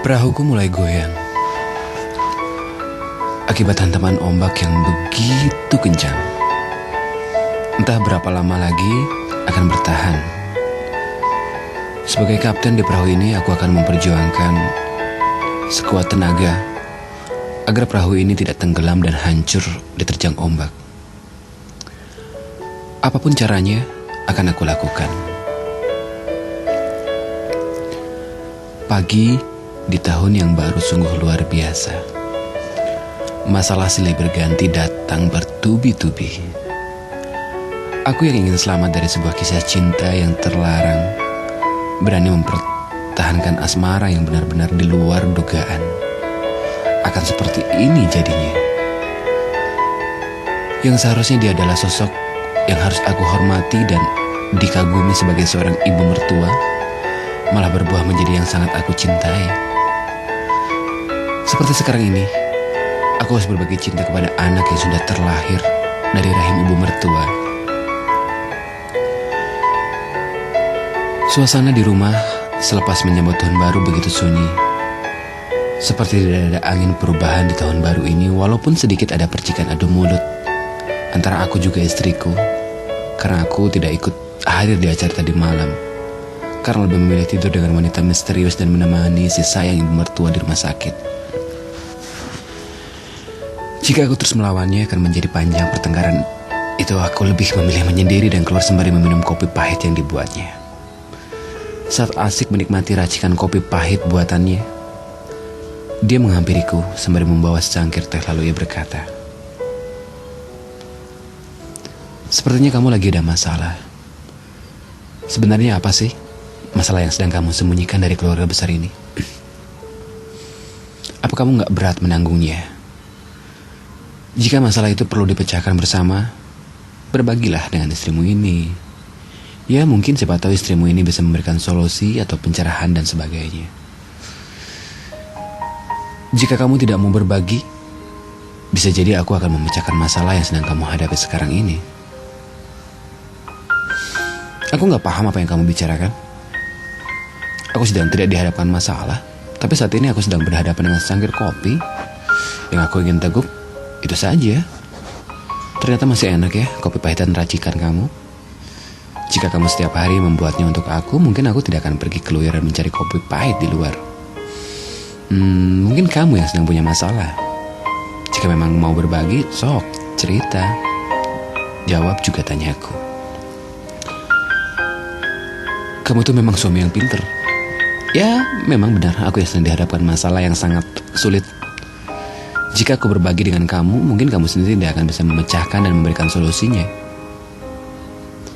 Perahuku mulai goyang akibat hantaman ombak yang begitu kencang. Entah berapa lama lagi akan bertahan. Sebagai kapten di perahu ini, aku akan memperjuangkan sekuat tenaga agar perahu ini tidak tenggelam dan hancur diterjang ombak. Apapun caranya, akan aku lakukan. Pagi di tahun yang baru sungguh luar biasa. Masalah silih berganti datang bertubi-tubi. Aku yang ingin selamat dari sebuah kisah cinta yang terlarang, berani mempertahankan asmara yang benar-benar di luar dugaan. Akan seperti ini jadinya. Yang seharusnya dia adalah sosok yang harus aku hormati dan dikagumi sebagai seorang ibu mertua, malah berbuah menjadi yang sangat aku cintai. Seperti sekarang ini, aku harus berbagi cinta kepada anak yang sudah terlahir dari rahim ibu mertua. Suasana di rumah selepas menyambut tahun baru begitu sunyi. Seperti tidak ada angin perubahan di tahun baru ini, walaupun sedikit ada percikan adu mulut antara aku juga istriku, karena aku tidak ikut hadir di acara tadi malam, karena lebih memilih tidur dengan wanita misterius dan menemani si sayang ibu mertua di rumah sakit. Jika aku terus melawannya akan menjadi panjang pertengkaran itu. Aku lebih memilih menyendiri dan keluar sembari meminum kopi pahit yang dibuatnya. Saat asik menikmati racikan kopi pahit buatannya, dia menghampiriku sembari membawa secangkir teh, lalu ia berkata, "Sepertinya kamu lagi ada masalah. Sebenarnya apa sih masalah yang sedang kamu sembunyikan dari keluarga besar ini? Apa kamu gak berat menanggungnya? Jika masalah itu perlu dipecahkan bersama, berbagilah dengan istrimu ini. Ya, mungkin siapa tahu istrimu ini bisa memberikan solusi atau pencerahan dan sebagainya. Jika kamu tidak mau berbagi, bisa jadi aku akan memecahkan masalah yang sedang kamu hadapi sekarang ini." Aku gak paham apa yang kamu bicarakan. Aku sedang tidak dihadapkan masalah, tapi saat ini aku sedang berhadapan dengan secangkir kopi yang aku ingin teguk. Itu saja. Ternyata masih enak ya kopi pahitan racikan kamu. Jika kamu setiap hari membuatnya untuk aku, mungkin aku tidak akan pergi keluar dan mencari kopi pahit di luar. Mungkin kamu yang sedang punya masalah. Jika memang mau berbagi, sok cerita. Jawab juga tanyaku. Kamu tuh memang suami yang pinter. Ya, memang benar aku yang sedang dihadapkan masalah yang sangat sulit. Jika aku berbagi dengan kamu, mungkin kamu sendiri tidak akan bisa memecahkan dan memberikan solusinya.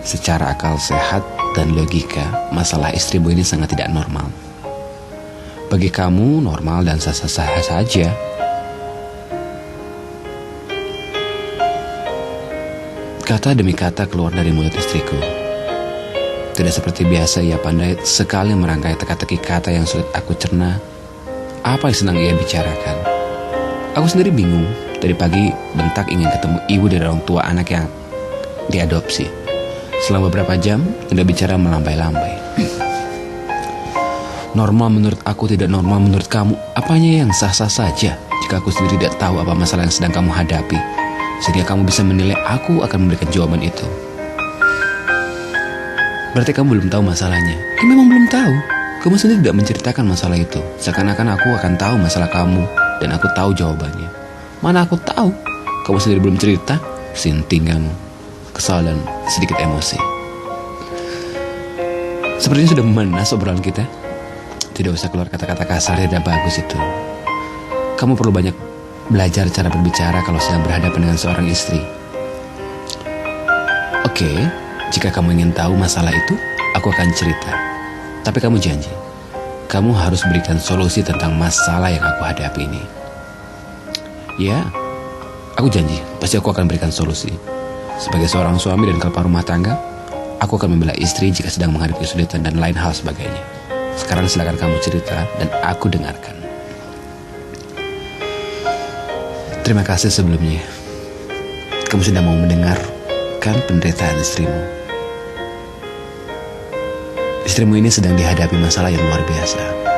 Secara akal sehat dan logika, masalah istrimu ini sangat tidak normal. Bagi kamu, normal dan sah-sah saja. Kata demi kata keluar dari mulut istriku. Tidak seperti biasa, ia pandai sekali merangkai teka-teki kata yang sulit aku cerna. Apa yang sedang ia bicarakan? Aku sendiri bingung. Dari pagi bentak ingin ketemu ibu dari orang tua anak yang diadopsi. Selama beberapa jam, tidak bicara melambai-lambai. Normal menurut aku, tidak normal menurut kamu. Apanya yang sah-sah saja? Jika aku sendiri tidak tahu apa masalah yang sedang kamu hadapi, sehingga kamu bisa menilai aku akan memberikan jawaban itu. Berarti kamu belum tahu masalahnya. Ya, memang belum tahu. Kamu sendiri tidak menceritakan masalah itu. Seakan-akan aku akan tahu masalah kamu dan aku tahu jawabannya. Mana aku tahu? Kamu sendiri belum cerita. Sinting kamu. Kesal dan sedikit emosi. Sepertinya sudah memanas obrolan kita. Tidak usah keluar kata-kata kasar, tidak bagus itu. Kamu perlu banyak belajar cara berbicara kalau sedang berhadapan dengan seorang istri. Oke, jika kamu ingin tahu masalah itu, aku akan cerita. Tapi kamu janji, kamu harus berikan solusi tentang masalah yang aku hadapi ini. Ya, aku janji, pasti aku akan berikan solusi. Sebagai seorang suami dan kepala rumah tangga, aku akan membela istri jika sedang menghadapi kesulitan dan lain hal sebagainya. Sekarang silakan kamu cerita dan aku dengarkan. Terima kasih sebelumnya. Kamu sudah mau mendengarkan penderitaan istrimu. Istrimu ini sedang dihadapi masalah yang luar biasa.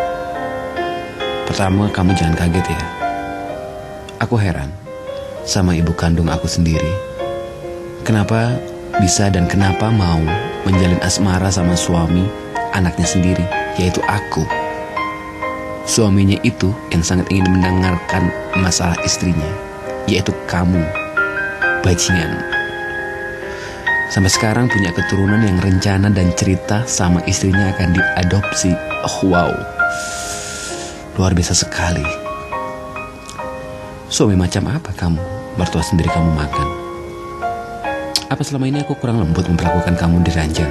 Pertama, kamu jangan kaget ya. Aku heran sama ibu kandung aku sendiri. Kenapa bisa dan kenapa mau menjalin asmara sama suami anaknya sendiri, yaitu aku. Suaminya itu yang sangat ingin mendengarkan masalah istrinya, yaitu kamu, bajingan. Sampai sekarang punya keturunan yang rencana dan cerita sama istrinya akan diadopsi. Oh wow, luar biasa sekali. Suami macam apa kamu? Mertua sendiri kamu makan. Apa selama ini aku kurang lembut memperlakukan kamu di ranjang?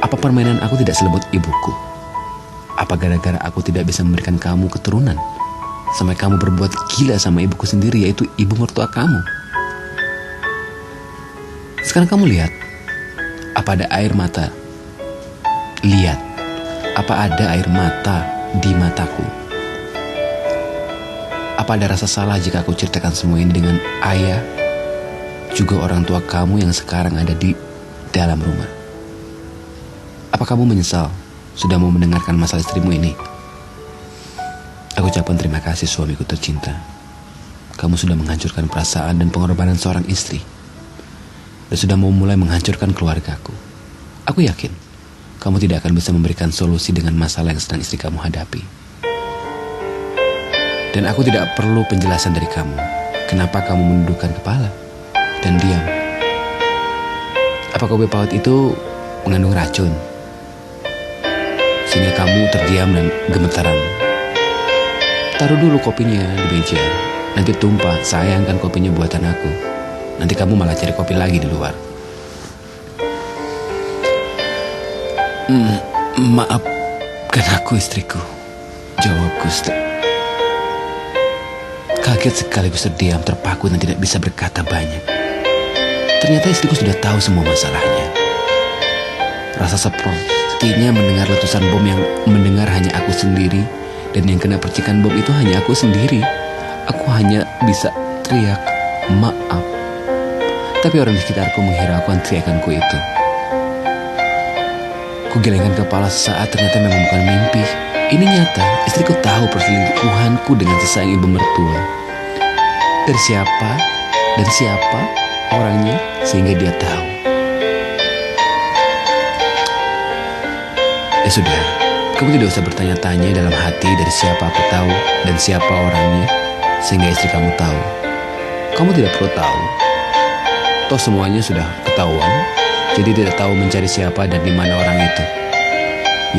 Apa permainan aku tidak selembut ibuku? Apa gara-gara aku tidak bisa memberikan kamu keturunan sampai kamu berbuat gila sama ibuku sendiri, yaitu ibu mertua kamu? Sekarang kamu lihat, apa ada air mata? Lihat, apa ada air mata di mataku? Apa ada rasa salah jika aku ceritakan semua ini dengan ayah, juga orang tua kamu yang sekarang ada di dalam rumah? Apa kamu menyesal sudah mau mendengarkan masalah istrimu ini? Aku ucapkan terima kasih suamiku tercinta. Kamu sudah menghancurkan perasaan dan pengorbanan seorang istri, dan sudah mau mulai menghancurkan keluargaku. Aku yakin kamu tidak akan bisa memberikan solusi dengan masalah yang sedang istri kamu hadapi. Dan aku tidak perlu penjelasan dari kamu. Kenapa kamu menundukkan kepala dan diam? Apa kopi pahit itu mengandung racun sehingga kamu terdiam dan gemetaran? Taruh dulu kopinya di meja. Nanti tumpah, sayangkan kopinya buatan aku. Nanti kamu malah cari kopi lagi di luar. Maafkan aku istriku, jawab Gusti. Kaget sekaligus terdiam, terpaku dan tidak bisa berkata banyak. Ternyata istriku sudah tahu semua masalahnya. Rasa sepertinya mendengar letusan bom yang mendengar hanya aku sendiri, dan yang kena percikan bom itu hanya aku sendiri. Aku hanya bisa teriak, maaf. Tapi orang di sekitarku menghiraukan teriakanku itu. Kugelengkan kepala sesaat, ternyata memang bukan mimpi. Ini nyata, istriku tahu perselingkuhanku dengan sesayang ibu mertua. Dari siapa dan siapa orangnya sehingga dia tahu. Ya sudah, kamu tidak usah bertanya-tanya dalam hati dari siapa aku tahu dan siapa orangnya sehingga istri kamu tahu. Kamu tidak perlu tahu. Toh semuanya sudah ketahuan, jadi tidak tahu mencari siapa dan di mana orang itu.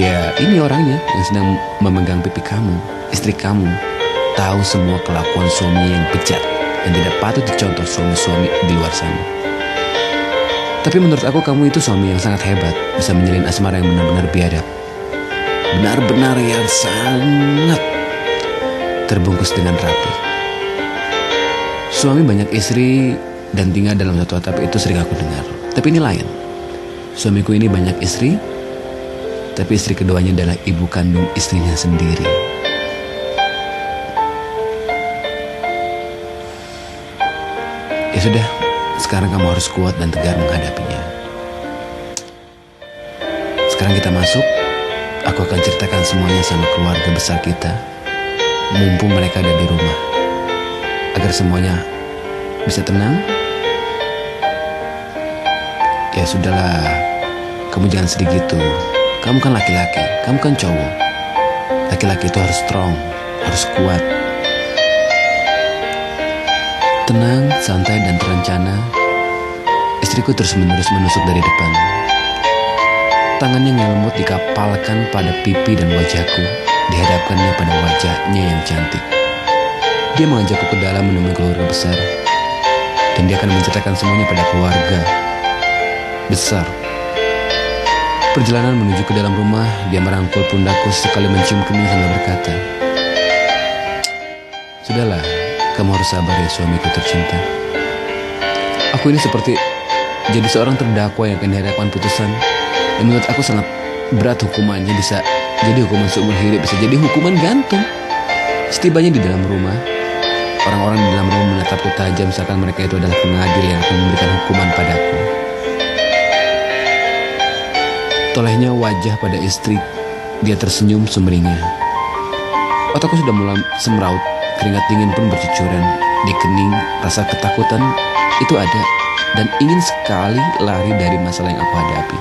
Ya, ini orangnya yang sedang memegang pipi kamu, istri kamu. Tahu semua kelakuan suaminya yang bejat dan tidak patut dicontoh suami-suami di luar sana. Tapi menurut aku kamu itu suami yang sangat hebat, bisa menjalin asmara yang benar-benar biadab. Benar-benar yang sangat terbungkus dengan rapi. Suami banyak istri dan tinggal dalam satu atap, itu sering aku dengar. Tapi ini lain. Suamiku ini banyak istri, tapi istri keduanya adalah ibu kandung istrinya sendiri. Ya sudah, sekarang kamu harus kuat dan tegar menghadapinya. Sekarang kita masuk. Aku akan ceritakan semuanya sama keluarga besar kita, mumpung mereka ada di rumah, agar semuanya bisa tenang. Ya sudahlah, kamu jangan sedih gitu. Kamu kan laki-laki, kamu kan cowok. Laki-laki itu harus strong, harus kuat. Tenang, santai, dan terencana. Istriku terus-menerus menusuk dari depan. Tangannya ngelembut dikapalkan pada pipi dan wajahku, dihadapkannya pada wajahnya yang cantik. Dia mengajakku ke dalam menemui keluarga besar, dan dia akan menceritakan semuanya pada keluarga besar. Perjalanan menuju ke dalam rumah, dia merangkul pundakku sekali mencium kening sambil berkata, "Sudahlah, kamu harus sabar ya suamiku tercinta. Aku ini seperti jadi seorang terdakwa yang akan dihadapkan putusan. Dan menurut aku sangat berat hukumannya, bisa jadi hukuman seumur hidup, bisa jadi hukuman gantung." Setibanya di dalam rumah, orang-orang di dalam rumah menatapku tajam seakan mereka itu adalah pengadil yang akan memberikan hukuman padaku. Tolehnya wajah pada istri, dia tersenyum sumringah. Otakku sudah mulai semraut, keringat dingin pun bercucuran di kening. Rasa ketakutan itu ada dan ingin sekali lari dari masalah yang aku hadapi.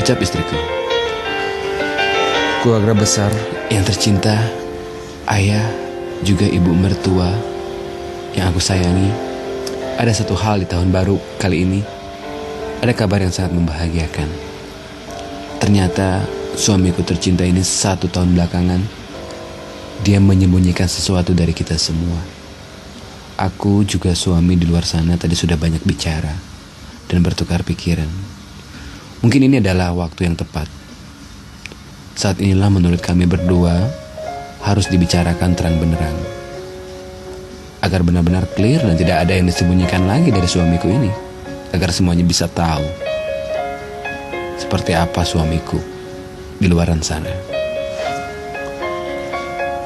Ucap istriku. Keluarga besar yang tercinta, ayah, juga ibu mertua yang aku sayangi. Ada satu hal di tahun baru kali ini, ada kabar yang sangat membahagiakan. Ternyata suamiku tercinta ini 1 tahun belakangan, dia menyembunyikan sesuatu dari kita semua. Aku juga suami di luar sana tadi sudah banyak bicara dan bertukar pikiran. Mungkin ini adalah waktu yang tepat. Saat inilah menurut kami berdua harus dibicarakan terang benderang, agar benar-benar clear dan tidak ada yang disembunyikan lagi dari suamiku ini, agar semuanya bisa tahu seperti apa suamiku di luaran sana.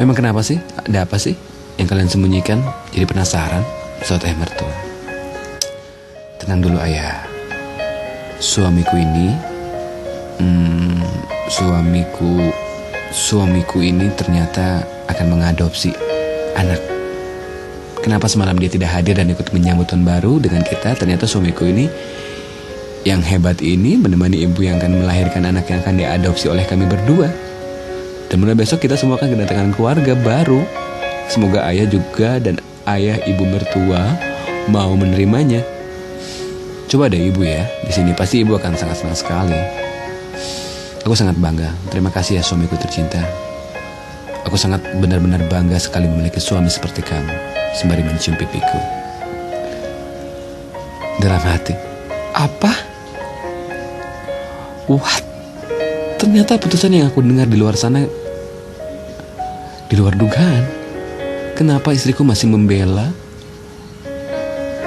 Memang kenapa sih? Ada apa sih yang kalian sembunyikan? Jadi penasaran, Sobat Ayah Mertua. Tenang dulu ayah. Suamiku ini Suamiku ini ternyata akan mengadopsi anak. Kenapa semalam dia tidak hadir dan ikut menyambut tahun baru dengan kita? Ternyata suamiku ini yang hebat ini menemani ibu yang akan melahirkan anak yang akan diadopsi oleh kami berdua. Dan mulai besok kita semua akan kedatangan keluarga baru. Semoga ayah juga dan ayah ibu mertua mau menerimanya. Coba deh ibu ya, di sini pasti ibu akan sangat senang sekali. Aku sangat bangga. Terima kasih ya suamiku tercinta. Aku sangat benar-benar bangga sekali memiliki suami seperti kamu. Sembari mencium pipiku. Dalam hati, apa? What? Ternyata putusan yang aku dengar di luar sana di luar dugaan. Kenapa istriku masih membela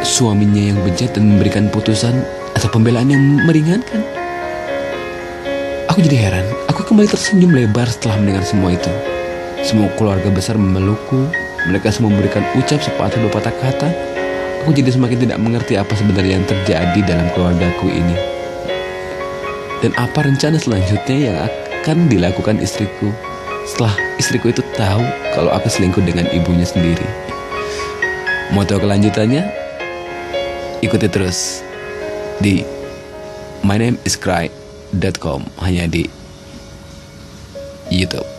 suaminya yang bejat dan memberikan putusan atau pembelaan yang meringankan? Aku jadi heran. Aku kembali tersenyum lebar setelah mendengar semua itu. Semua keluarga besar memelukku. Mereka semua memberikan ucap sepatah dua patah kata. Aku jadi semakin tidak mengerti apa sebenarnya yang terjadi dalam keluargaku ini. Dan apa rencana selanjutnya yang akan dilakukan istriku setelah istriku itu tahu kalau aku selingkuh dengan ibunya sendiri. Mau tahu kelanjutannya? Ikuti terus di mynameiscry.com hanya di YouTube.